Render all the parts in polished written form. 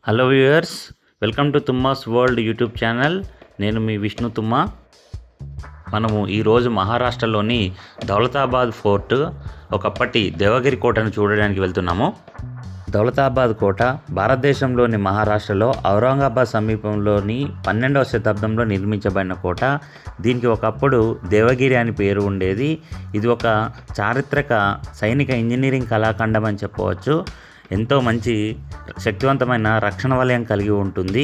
Hello viewers, welcome to Tumma's world YouTube channel. నేను మీ విష్ణు తుమ్మా. మనము ఈరోజు మహారాష్ట్రలోని దౌలతాబాద్ ఫోర్ట్, ఒకప్పటి దేవగిరి కోటను చూడడానికి వెళ్తున్నాము. దౌలతాబాద్ కోట భారతదేశంలోని మహారాష్ట్రలో ఔరంగాబాద్ సమీపంలోని 12వ శతాబ్దంలో నిర్మించబడిన కోట. దీనికి ఒకప్పుడు దేవగిరి అని పేరు ఉండేది. ఇది ఒక చారిత్రక సైనిక ఇంజనీరింగ్ కళాఖండం అని చెప్పవచ్చు. ఎంతో మంచి శక్తివంతమైన రక్షణ వలయం కలిగి ఉంటుంది.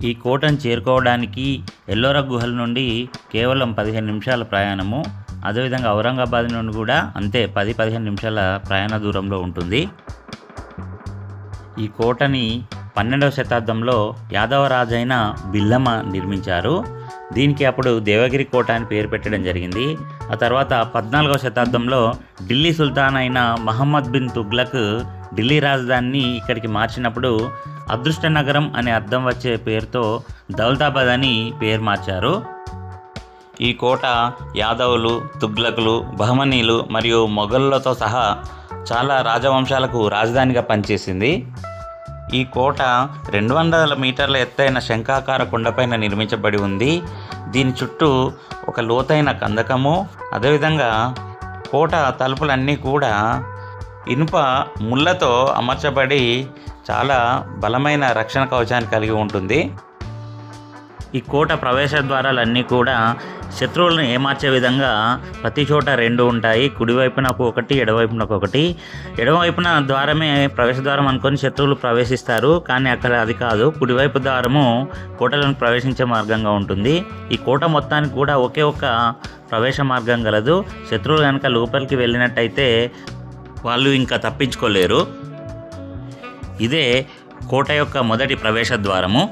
ఈ కోటను చేరుకోవడానికి ఎల్లోరా గుహల నుండి కేవలం 15 నిమిషాల ప్రయాణము. అదేవిధంగా ఔరంగాబాద్ నుండి కూడా అంతే 10-15 నిమిషాల ప్రయాణ దూరంలో ఉంటుంది. ఈ కోటని 12వ శతాబ్దంలో యాదవ రాజైన బిల్లమ నిర్మించారు. దీనికి అప్పుడు దేవగిరి కోట అని పేరు పెట్టడం జరిగింది. ఆ తర్వాత 14వ శతాబ్దంలో ఢిల్లీ సుల్తాన్ అయిన మహమ్మద్ బిన్ తుగ్లక్ ఢిల్లీ రాజధానిని ఇక్కడికి మార్చినప్పుడు అదృష్ట నగరం అనే అర్థం వచ్చే పేరుతో దౌలతాబాద్ అని పేరు మార్చారు. ఈ కోట యాదవులు, తుగ్లకులు, బహమనీలు మరియు మొఘలులతో సహా చాలా రాజవంశాలకు రాజధానిగా పనిచేసింది. ఈ కోట 200 మీటర్ల ఎత్తైన శంఖాకార కొండపైన నిర్మించబడి ఉంది. దీని చుట్టూ ఒక లోతైన కందకము, అదేవిధంగా కోట తలుపులన్నీ కూడా ఇనుప ముళ్ళతో అమర్చబడి చాలా బలమైన రక్షణ కవచాన్ని కలిగి ఉంటుంది. ఈ కోట ప్రవేశ ద్వారాలన్నీ కూడా శత్రువులను ఏమార్చే విధంగా ప్రతి చోట 2 ఉంటాయి. కుడివైపునకు ఒకటి, ఎడవైపునకు ఒకటి. ఎడమవైపున ద్వారమే ప్రవేశ ద్వారం అనుకొని శత్రువులు ప్రవేశిస్తారు, కానీ అక్కడ అది కాదు. కుడివైపు ద్వారము కోటలను ప్రవేశించే మార్గంగా ఉంటుంది. ఈ కోట మొత్తానికి కూడా ఒకే ఒక ప్రవేశ మార్గం గలదు. శత్రువులు కనుక లోపలికి వెళ్ళినట్టయితే వాళ్ళు ఇంకా తప్పించుకోలేరు. ఇదే కోట యొక్క మొదటి ప్రవేశ ద్వారము.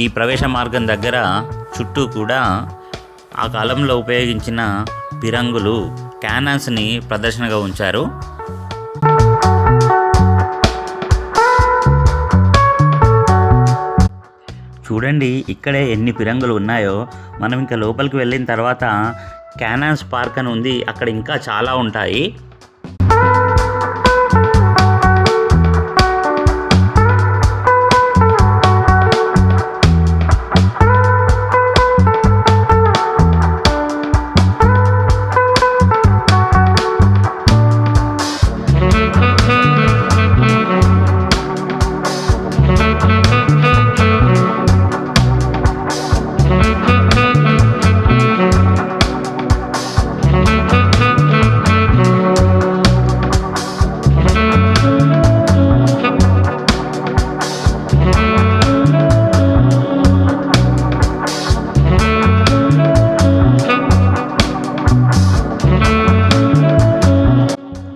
ఈ ప్రవేశ మార్గం దగ్గర చుట్టూ కూడా ఆ కాలంలో ఉపయోగించిన పిరంగులు, క్యానన్స్ని ప్రదర్శనగా ఉంచారు. చూడండి ఇక్కడే ఎన్ని పిరంగులు ఉన్నాయో. మనం ఇంకా లోపలికి వెళ్ళిన తర్వాత క్యానన్స్ పార్క్ అని ఉంది, అక్కడ ఇంకా చాలా ఉంటాయి.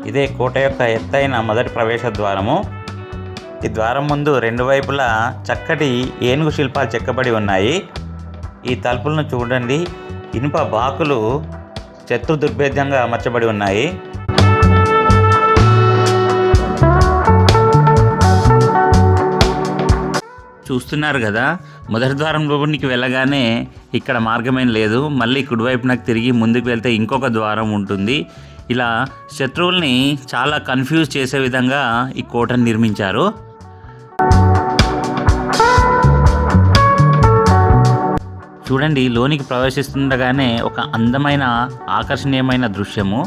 ఇదే కోట యొక్క ఎత్తైన మొదటి ప్రవేశ ద్వారము. ఈ ద్వారం ముందు 2 వైపులా చక్కటి ఏనుగు శిల్పాలు చెక్కబడి ఉన్నాయి. ఈ తలుపులను చూడండి, ఇనుప బాకులు శత్రు దుర్భేద్యంగా అమర్చబడి ఉన్నాయి. చూస్తున్నారు కదా, మొదటి ద్వారం లోపలికి వెళ్ళగానే ఇక్కడ మార్గమేం లేదు. మళ్ళీ కుడివైపునకు తిరిగి ముందుకు వెళ్తే ఇంకొక ద్వారం ఉంటుంది. ఇలా శత్రువుల్ని చాలా కన్ఫ్యూజ్ చేసే విధంగా ఈ కోటను నిర్మించారు. చూడండి, లోనికి ప్రవేశిస్తుండగానే ఒక అందమైన ఆకర్షణీయమైన దృశ్యము.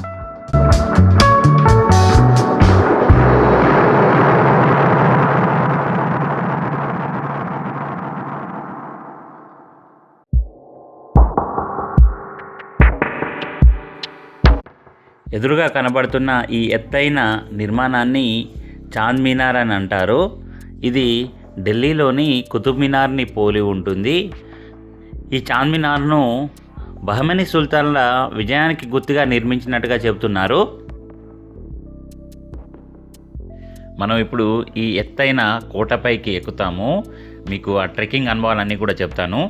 ఎదురుగా కనబడుతున్న ఈ ఎత్తైన నిర్మాణాన్ని చాంద్ మినార్ అని అంటారు. ఇది ఢిల్లీలోని కుతుబ్ మినార్ని పోలి ఉంటుంది. ఈ చాంద్ మినార్ను బహమనీ సుల్తాన్ల విజయానికి గుర్తుగా నిర్మించినట్టుగా చెబుతున్నారు. మనం ఇప్పుడు ఈ ఎత్తైన కోటపైకి ఎక్కుతాము. మీకు ఆ ట్రెక్కింగ్ అనుభవాలన్నీ కూడా చెప్తాను.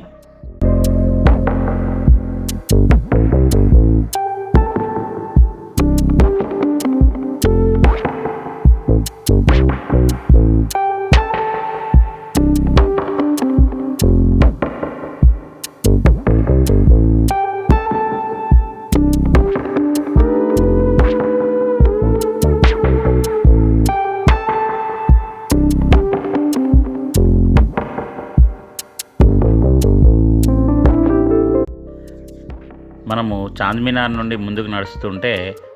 మనము చార్మినార్ నుండి ముందుకు నడుస్తుంటే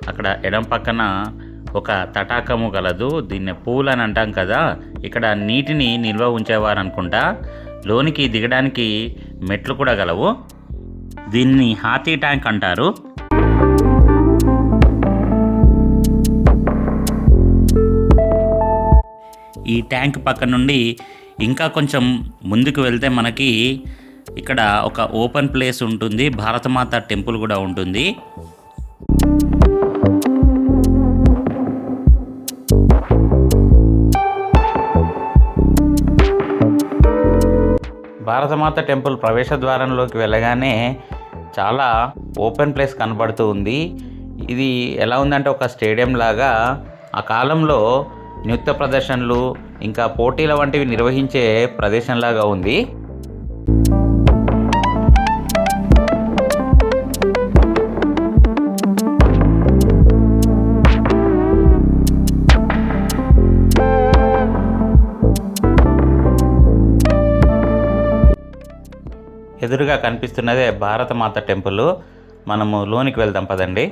అక్కడ ఎడం పక్కన ఒక తటాకము గలదు. దీన్ని పూల్ అని అంటాం కదా. ఇక్కడ నీటిని నిల్వ ఉంచేవారు అనుకుంటా. లోనికి దిగడానికి మెట్లు కూడా గలవు. దీన్ని హాతీ ట్యాంక్ అంటారు. ఈ ట్యాంక్ పక్క నుండి ఇంకా కొంచెం ముందుకు వెళ్తే మనకి ఇక్కడ ఒక ఓపెన్ ప్లేస్ ఉంటుంది. భారతమాత టెంపుల్ కూడా ఉంటుంది. భారతమాత టెంపుల్ ప్రవేశ ద్వారంలోకి వెళ్ళగానే చాలా ఓపెన్ ప్లేస్ కనబడుతూ ఉంది. ఇది ఎలా ఉందంటే ఒక స్టేడియం లాగా. ఆ కాలంలో నృత్య ప్రదర్శనలు ఇంకా పోటీల వంటివి నిర్వహించే ప్రదేశంలాగా ఉంది. ఎదురుగా కనిపిస్తున్నదే భారతమాత టెంపుల్. మనము లోనికి వెళ్దాం పదండి.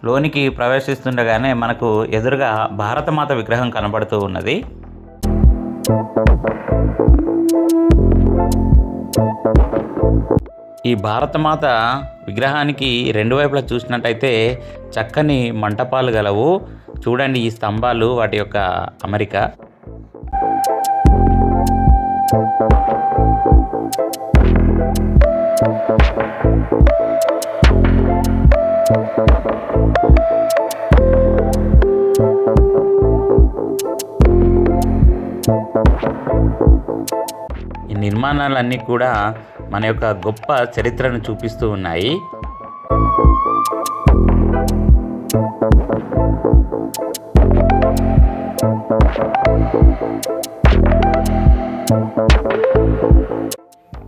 లోనికి ప్రవేశిస్తుండగానే మనకు ఎదురుగా భారతమాత విగ్రహం కనబడుతూ ఉన్నది. ఈ భారతమాత విగ్రహానికి రెండు వైపులా చూసినట్టయితే చక్కని మంటపాలు గలవు. చూడండి ఈ స్తంభాలు, వాటి యొక్క అమరిక. ఈ నిర్మాణాలన్నీ కూడా మన యొక్క గొప్ప చరిత్రను చూపిస్తూ ఉన్నాయి.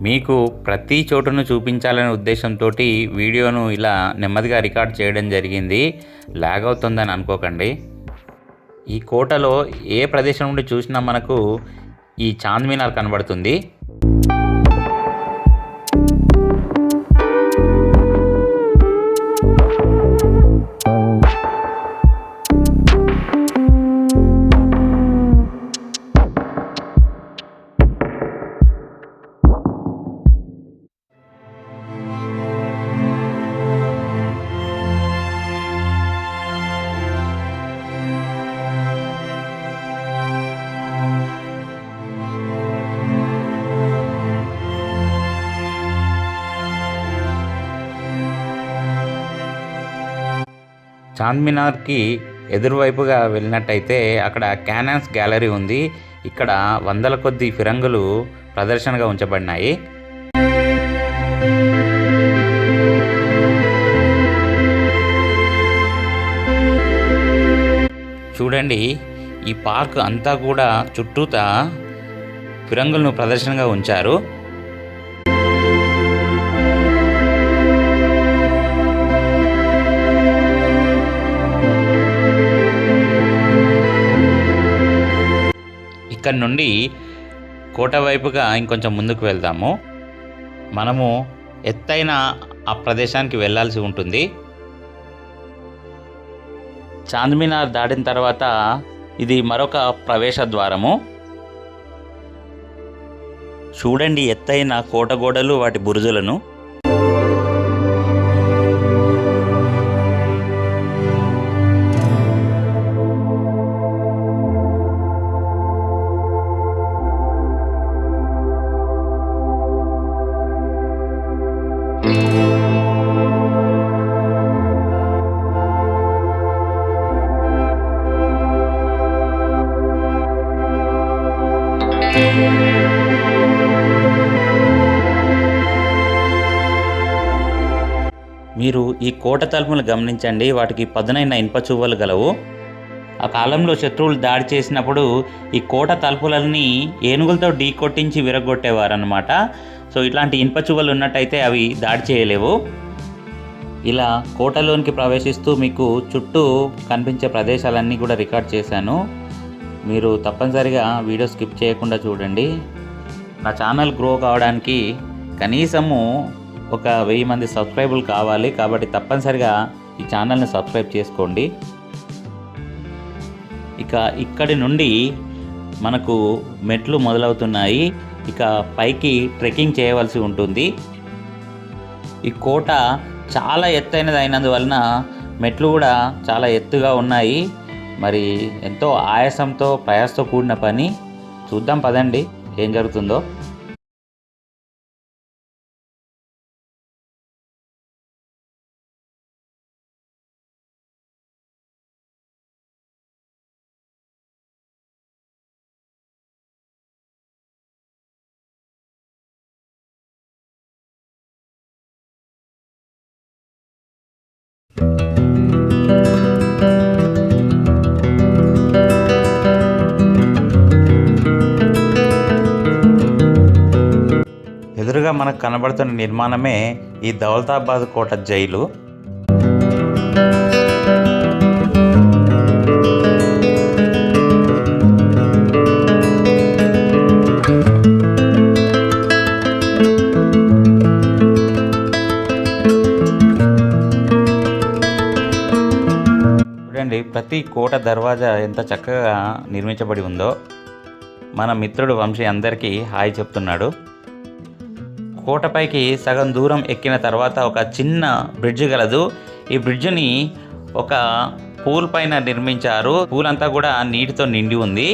మీకు ప్రతి చోటును చూపించాలనే ఉద్దేశంతో వీడియోను ఇలా నెమ్మదిగా రికార్డ్ చేయడం జరిగింది. లాగ్ అవుతుందని అనుకోకండి. ఈ కోటలో ఏ ప్రదేశం నుండి చూసినా మనకు ఈ చార్మినార్ కనబడుతుంది. చార్మినార్కి ఎదురువైపుగా వెళ్ళినట్టయితే అక్కడ క్యానన్స్ గ్యాలరీ ఉంది. ఇక్కడ వందల కొద్ది ఫిరంగులు ప్రదర్శనగా ఉంచబడినాయి. చూడండి ఈ పార్క్ అంతా కూడా చుట్టూతా ఫిరంగులను ప్రదర్శనగా ఉంచారు. ఇక్కడ నుండి కోట వైపుగా ఇంకొంచెం ముందుకు వెళ్దాము. మనము ఎత్తైన ఆ ప్రదేశానికి వెళ్ళాల్సి ఉంటుంది. చార్మినార్ దాటిన తర్వాత ఇది మరొక ప్రవేశ ద్వారము. చూడండి ఎత్తైన కోట గోడలు, వాటి బురుజులను. మీరు ఈ కోట తలుపులు గమనించండి. వాటికి పదునైన ఇనుప చువ్వలు గలవు. ఆ కాలంలో శత్రువులు దాడి చేసినప్పుడు ఈ కోట తలుపులన్నీ ఏనుగులతో ఢీ కొట్టించి విరగొట్టేవారు అన్నమాట. సో ఇట్లాంటి ఇనుప చువ్వలు ఉన్నట్టయితే అవి దాడి చేయలేవు. ఇలా కోటలోనికి ప్రవేశిస్తూ మీకు చుట్టూ కనిపించే ప్రదేశాలన్నీ కూడా రికార్డ్ చేశాను. మీరు తప్పనిసరిగా వీడియో స్కిప్ చేయకుండా చూడండి. నా ఛానల్ గ్రో కావడానికి కనీసము ఒక 1000 మంది సబ్స్క్రైబర్లు కావాలి. కాబట్టి తప్పనిసరిగా ఈ ఛానల్ని సబ్స్క్రైబ్ చేసుకోండి. ఇక ఇక్కడి నుండి మనకు మెట్లు మొదలవుతున్నాయి. ఇక పైకి ట్రెక్కింగ్ చేయవలసి ఉంటుంది. ఈ కోట చాలా ఎత్తైనది అయినందువలన మెట్లు కూడా చాలా ఎత్తుగా ఉన్నాయి. మరి ఎంతో ఆయాసంతో ప్రయాసతో కూడిన పని. చూద్దాం పదండి ఏం జరుగుతుందో. ఎదురుగా మనకు కనబడుతున్న నిర్మాణమే ఈ దౌలతాబాద్ కోట జైలు. చూడండి, ప్రతి కోట దర్వాజా ఎంత చక్కగా నిర్మించబడి ఉందో. మన మిత్రుడు వంశీ అందరికీ హాయ్ చెప్తున్నాడు. కోటపైకి సగం దూరం ఎక్కిన తర్వాత ఒక చిన్న బ్రిడ్జ్ గలదు. ఈ బ్రిడ్జ్ని ఒక పూల్ పైన నిర్మించారు. పూల్ అంతా కూడా నీటితో నిండి ఉంది.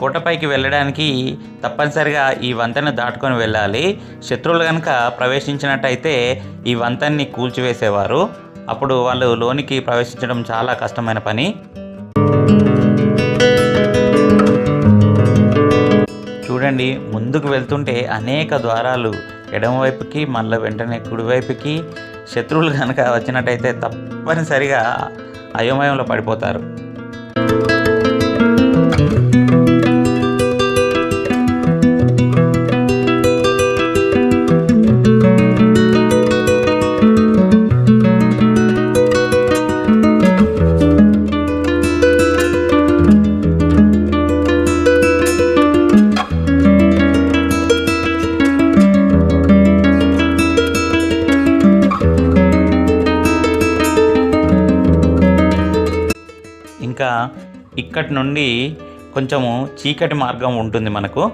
కోటపైకి వెళ్ళడానికి తప్పనిసరిగా ఈ వంతెన దాటుకొని వెళ్ళాలి. శత్రువులు కనుక ప్రవేశించినట్టయితే ఈ వంతెన్ని కూల్చివేసేవారు. అప్పుడు వాళ్ళు లోనికి ప్రవేశించడం చాలా కష్టమైన పని. చూడండి, ముందుకు వెళ్తుంటే అనేక ద్వారాలు, ఎడమవైపుకి మళ్ళీ వెంటనే కుడివైపుకి. శత్రువులు కనుక వచ్చినట్టయితే తప్పనిసరిగా అయోమయంలో పడిపోతారు. ఇంకా ఇక్కడి నుండి కొంచెము చీకటి మార్గం ఉంటుంది మనకు.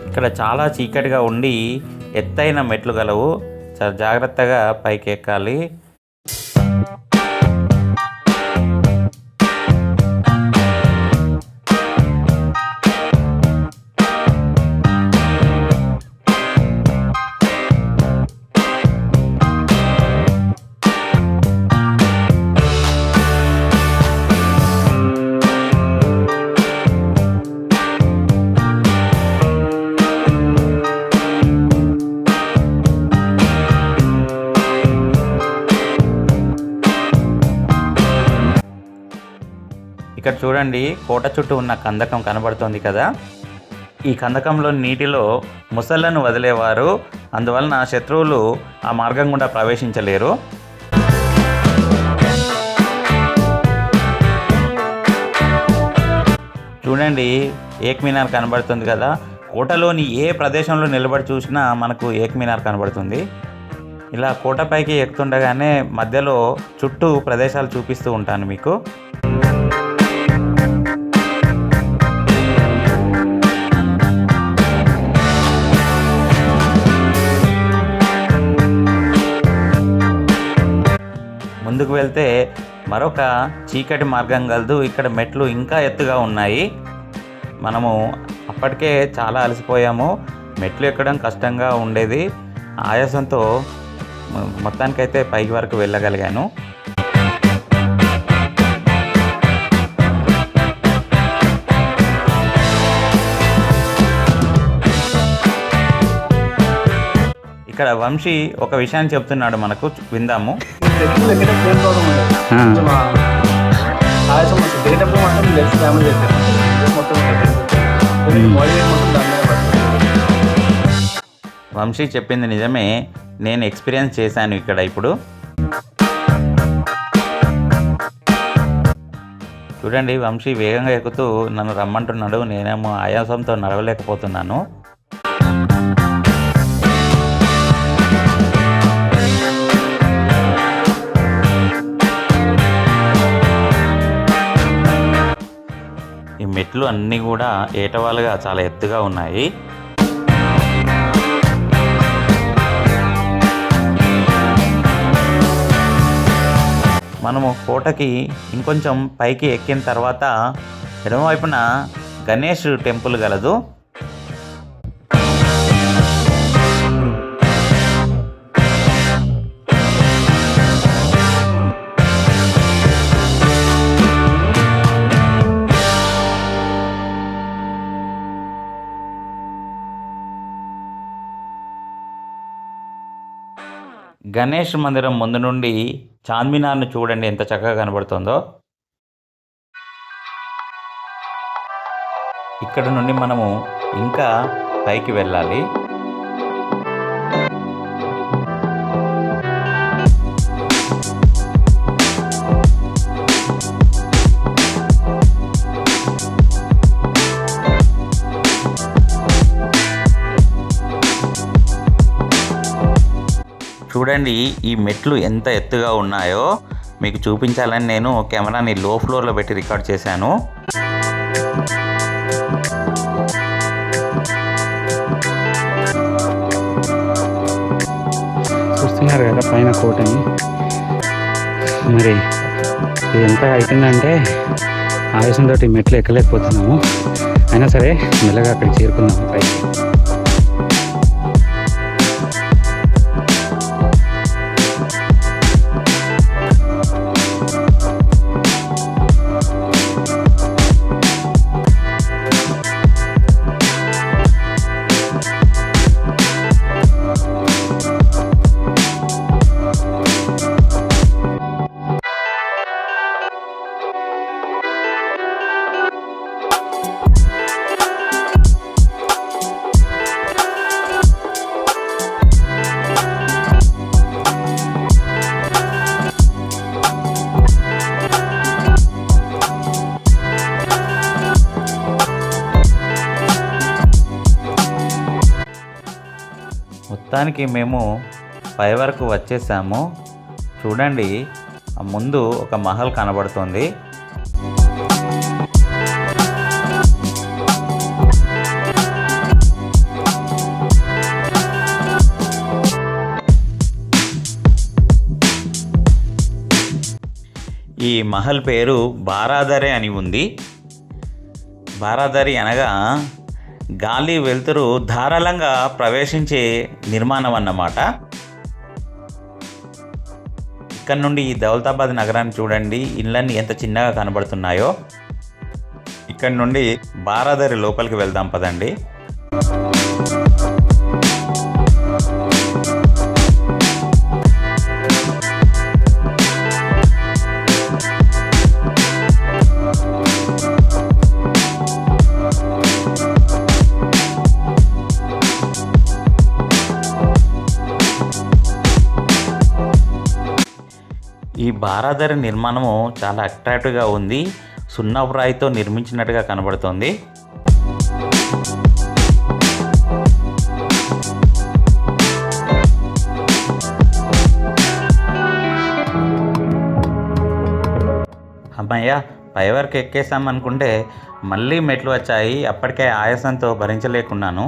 ఇక్కడ చాలా చీకటిగా ఉండి ఎత్తైన మెట్లు గలవు. చాలా జాగ్రత్తగా పైకి ఎక్కాలి. ఇక్కడ చూడండి, కోట చుట్టూ ఉన్న కందకం కనబడుతుంది కదా. ఈ కందకంలో నీటిలో ముసళ్లను వదిలేవారు, అందువలన శత్రువులు ఆ మార్గం గుండా ప్రవేశించలేరు. చూడండి, ఏక్ మినార్ కనబడుతుంది కదా. కోటలోని ఏ ప్రదేశంలో నిలబడి చూసినా మనకు ఏక్ మినార్ కనబడుతుంది. ఇలా కోటపైకి ఎక్కుతుండగానే మధ్యలో చుట్టూ ప్రదేశాలు చూపిస్తూ ఉంటాను మీకు. ముందుకు వెళ్తే మరొక చీకటి మార్గం కలదు. ఇక్కడ మెట్లు ఇంకా ఎత్తుగా ఉన్నాయి. మనము అప్పటికే చాలా అలసిపోయాము. మెట్లు ఎక్కడం కష్టంగా ఉండేది. ఆయాసంతో మొత్తానికైతే పైకి వరకు వెళ్ళగలిగాను. ఇక్కడ వంశీ ఒక విషయాన్ని చెప్తున్నాడు, మనకు విందాము. వంశీ చెప్పింది నిజమే, నేను ఎక్స్పీరియన్స్ చేశాను ఇక్కడ. ఇప్పుడు చూడండి, వంశీ వేగంగా ఎక్కుతూ నన్ను రమ్మంటున్నాడు. నేనేమో ఆయాసంతో నడవలేకపోతున్నాను. ఈ మెట్లు అన్నీ కూడా ఏటవాలుగా చాలా ఎత్తుగా ఉన్నాయి. మనము కోటకి ఇంకొంచెం పైకి ఎక్కిన తర్వాత ఎడమవైపున గణేష్ టెంపుల్ గలదు. గణేష్ మందిరం ముందు నుండి చార్మినార్ను చూడండి ఎంత చక్కగా కనబడుతుందో. ఇక్కడ నుండి మనము ఇంకా పైకి వెళ్ళాలి. చూడండి, ఈ మెట్లు ఎంత ఎత్తుగా ఉన్నాయో మీకు చూపించాలని నేను కెమెరాని లో ఫ్లోర్లో పెట్టి రికార్డ్ చేశాను. చూస్తున్నారు కదా పైన కోటని. మరి ఇది ఎంత అవుతుందంటే ఆయాసంతో మెట్లు ఎక్కలేకపోతున్నాము. అయినా సరే మెల్లగా అక్కడికి చేరుకుందాము పైకి. మొత్తానికి మేము పై వరకు వచ్చేసాము. చూడండి, ముందు ఒక మహల్ కనబడుతుంది. ఈ మహల్ పేరు బారాదరే అని ఉంది. బారాదరి అనగా గాలి వెలుతురు ధారాళంగా ప్రవేశించే నిర్మాణం అన్నమాట. ఇక్కడ నుండి ఈ దౌలతాబాద్ నగరాన్ని చూడండి, ఇళ్ళన్నీ ఎంత చిన్నగా కనబడుతున్నాయో. ఇక్కడ నుండి బారాదరి లోపలికి వెళ్దాం పదండి. ఈ బారాదరి నిర్మాణము చాలా అట్రాక్టివ్గా ఉంది. సున్నపు రాయితో నిర్మించినట్టుగా కనబడుతోంది. అమ్మయ్య, పై వరకు ఎక్కేసామనుకుంటే మళ్ళీ మెట్లు వచ్చాయి. అప్పటికే ఆయాసంతో భరించలేకున్నాను.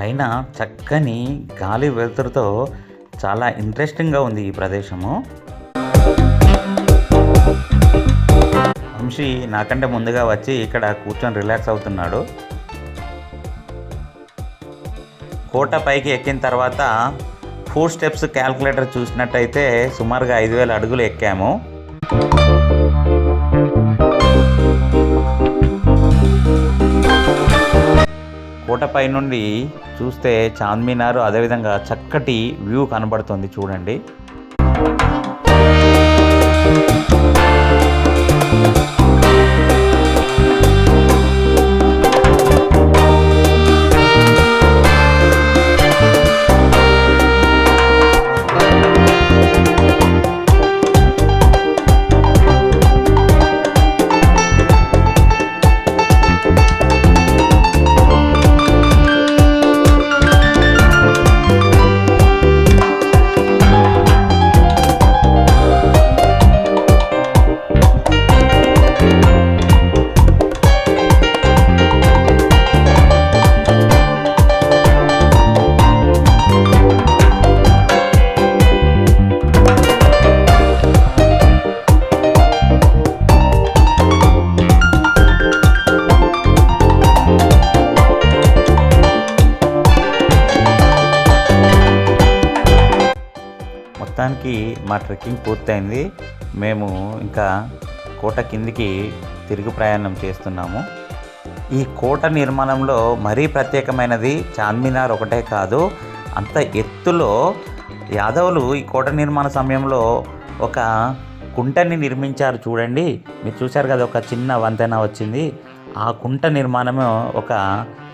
అయినా చక్కని గాలి వెలుతురుతో చాలా ఇంట్రెస్టింగ్గా ఉంది ఈ ప్రదేశము. వంశీ నాకంటే ముందుగా వచ్చి ఇక్కడ కూర్చొని రిలాక్స్ అవుతున్నాడు. కోట పైకి ఎక్కిన తర్వాత ఫుట్ స్టెప్స్ క్యాల్కులేటర్ చూసినట్టయితే సుమారుగా 5000 అడుగులు ఎక్కాము. కోటపై నుండి చూస్తే చార్మినార్, అదేవిధంగా చక్కటి వ్యూ కనబడుతుంది చూడండి. మొత్తానికి మా ట్రెక్కింగ్ పూర్తయింది. మేము ఇంకా కోట కిందికి తిరుగు ప్రయాణం చేస్తున్నాము. ఈ కోట నిర్మాణంలో మరీ ప్రత్యేకమైనది చార్మినార్ ఒకటే కాదు, అంత ఎత్తులో యాదవులు ఈ కోట నిర్మాణ సమయంలో ఒక కుంటని నిర్మించారు చూడండి. మీరు చూశారు కదా, ఒక చిన్న వంతెన వచ్చింది. ఆ కుంట నిర్మాణము ఒక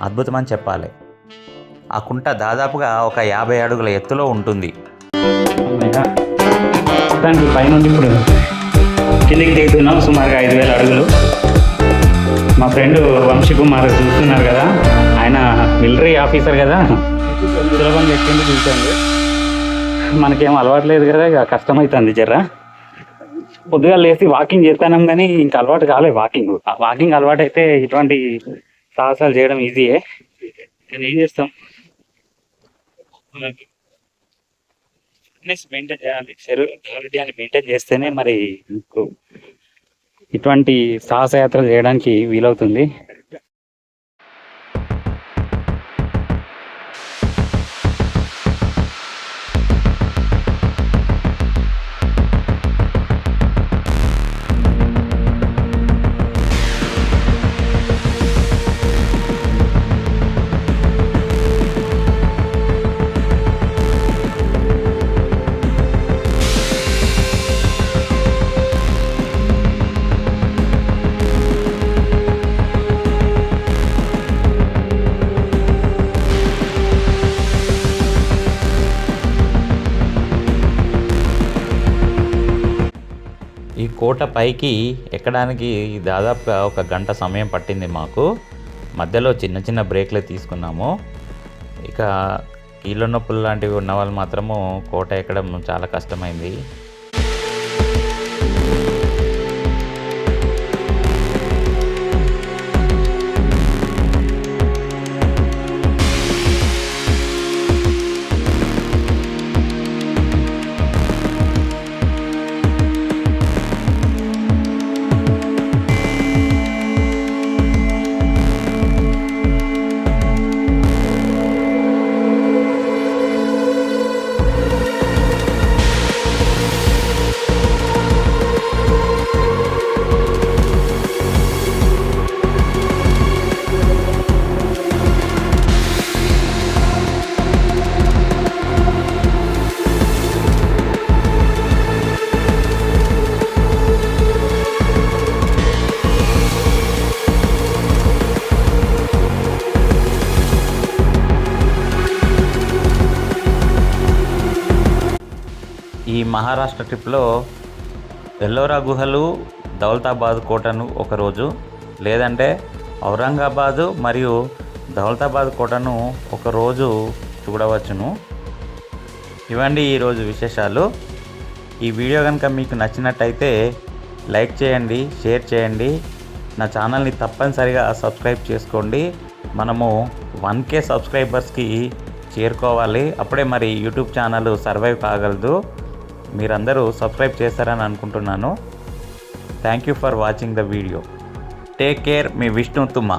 అద్భుతమని చెప్పాలి. ఆ కుంట దాదాపుగా ఒక 50 అడుగుల ఎత్తులో ఉంటుంది. దానికి పైనుండి ఇప్పుడు కిందికి దిగుతున్నాం, సుమారుగా 5000 అడుగులు. మా ఫ్రెండ్ వంశీ కుమార్ చూస్తున్నారు కదా, ఆయన మిలిటరీ ఆఫీసర్ కదా, సులభంగా ఎక్కింది చూసాను. మనకేం అలవాటు లేదు కదా, ఇక కష్టమవుతుంది జర్రా. పొద్దుగా లేచి వాకింగ్ చేస్తాం కానీ ఇంకా అలవాటు కాలేదు వాకింగ్ అలవాటు అయితే ఇటువంటి సాహసాలు చేయడం ఈజీయే. కానీ ఏం చేస్తాం, ఫిట్నెస్ మెయింటైన్ చేయాలి, ఆరోగ్యాన్ని మెయింటైన్ చేస్తేనే మరి మీకు ఇటువంటి సాహసయాత్రలు చేయడానికి వీలవుతుంది. ఈ కోట పైకి ఎక్కడానికి దాదాపుగా 1 గంట సమయం పట్టింది మాకు. మధ్యలో చిన్న చిన్న బ్రేక్లే తీసుకున్నాము. ఇక కీళ్ళ నొప్పులు లాంటివి ఉన్న వాళ్ళు మాత్రము కోట ఎక్కడం చాలా కష్టమైంది. ఈ మహారాష్ట్ర ట్రిప్లో ఎల్లోరా గుహలు, దౌలతాబాద్ కోటను ఒకరోజు, లేదంటే ఔరంగాబాదు మరియు దౌలతాబాద్ కోటను ఒకరోజు చూడవచ్చును. ఇవండి ఈరోజు విశేషాలు. ఈ వీడియో కనుక మీకు నచ్చినట్టయితే లైక్ చేయండి, షేర్ చేయండి. నా ఛానల్ని తప్పనిసరిగా సబ్స్క్రైబ్ చేసుకోండి. మనము 1K సబ్స్క్రైబర్స్కి చేరుకోవాలి. అప్పుడే మరి యూట్యూబ్ ఛానల్ సర్వైవ్ కాగలదు. మీరందరూ సబ్స్క్రైబ్ చేస్తారని అనుకుంటున్నాను. Thank you for watching the video. Take care. మీ విష్ణు తుమ్మ.